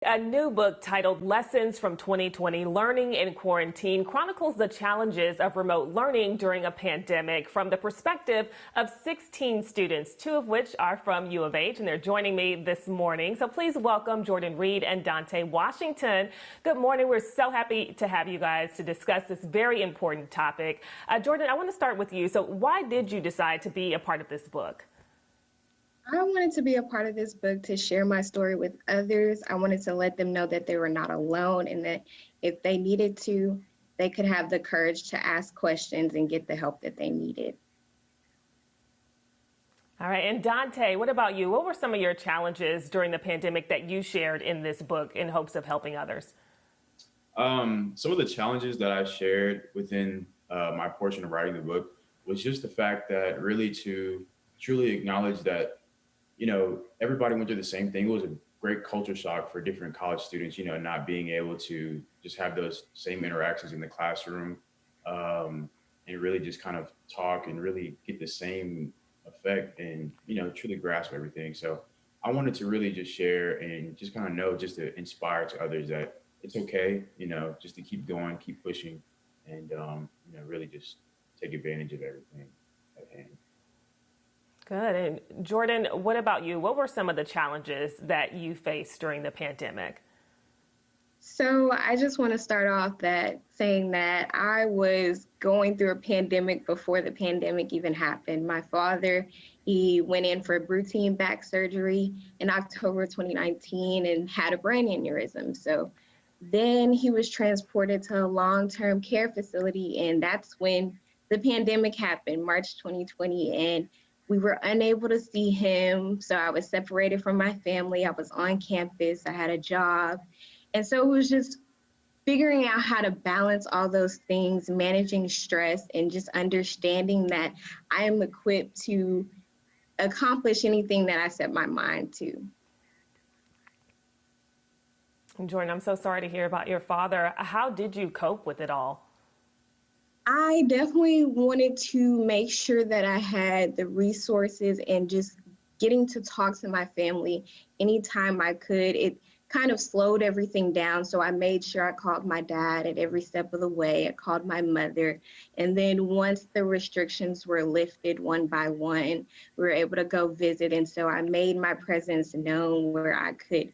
A new book titled Lessons from 2020, Learning in Quarantine, chronicles the challenges of remote learning during a pandemic from the perspective of 16 students, two of which are from U of H, and they're joining me this morning. So please welcome Jordan Reed and Dante Washington. Good morning. We're so happy to have you guys to discuss this very important topic. Jordan, I want to start with you. So why did you decide to be a part of this book? I wanted to be a part of this book to share my story with others. I wanted to let them know that they were not alone and that if they needed to, they could have the courage to ask questions and get the help that they needed. All right. And Dante, what about you? What were some of your challenges during the pandemic that you shared in this book in hopes of helping others? Some of the challenges that I shared within my portion of writing the book was just the fact that really to truly acknowledge that everybody went through the same thing. It was a great culture shock for different college students, not being able to just have those same interactions in the classroom and really just kind of talk and really get the same effect and, truly grasp everything. So I wanted to really just share and just kind of know, just to inspire to others that it's okay, just to keep going, keep pushing and, really just take advantage of everything at hand. Good. And Jordan, what about you? What were some of the challenges that you faced during the pandemic? So I just want to start off saying that I was going through a pandemic before the pandemic even happened. My father, he went in for routine back surgery in October 2019 and had a brain aneurysm. So then he was transported to a long-term care facility, and that's when the pandemic happened, March 2020, and we were unable to see him. So I was separated from my family. I was on campus. I had a job. And so it was just figuring out how to balance all those things, managing stress, and just understanding that I am equipped to accomplish anything that I set my mind to. Jordan, I'm so sorry to hear about your father. How did you cope with it all? I definitely wanted to make sure that I had the resources and just getting to talk to my family anytime I could. It kind of slowed everything down. So I made sure I called my dad at every step of the way. I called my mother. And then once the restrictions were lifted one by one, we were able to go visit. And so I made my presence known where I could,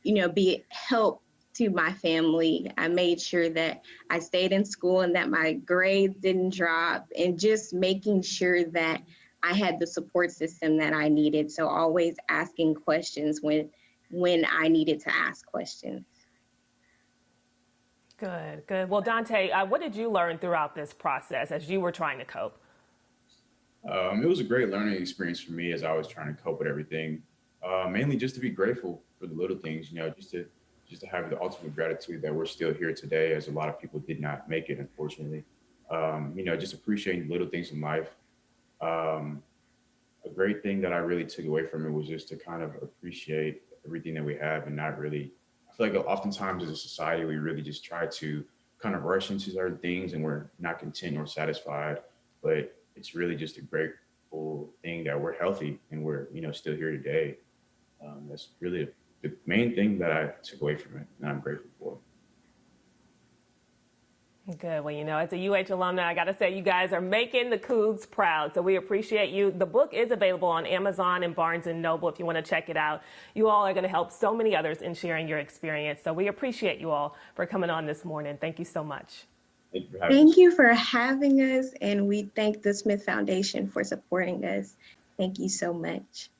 be help to my family. I made sure that I stayed in school and that my grades didn't drop, and just making sure that I had the support system that I needed. So always asking questions when I needed to ask questions. Good, good. Well, Dante, what did you learn throughout this process as you were trying to cope? It was a great learning experience for me as I was trying to cope with everything. Mainly just to be grateful for the little things, just to have the ultimate gratitude that we're still here today, as a lot of people did not make it, unfortunately. Just appreciating little things in life. A great thing that I really took away from it was just to kind of appreciate everything that we have and not really, I feel like oftentimes as a society, we really just try to kind of rush into certain things and we're not content or satisfied, but it's really just a grateful thing that we're healthy and we're, still here today. That's really the main thing that I took away from it, and I'm grateful for. Good. Well, as a UH alumni, I got to say, you guys are making the Cougs proud. So we appreciate you. The book is available on Amazon and Barnes & Noble if you want to check it out. You all are going to help so many others in sharing your experience. So we appreciate you all for coming on this morning. Thank you so much. Thank you for having us. And we thank the Smith Foundation for supporting us. Thank you so much.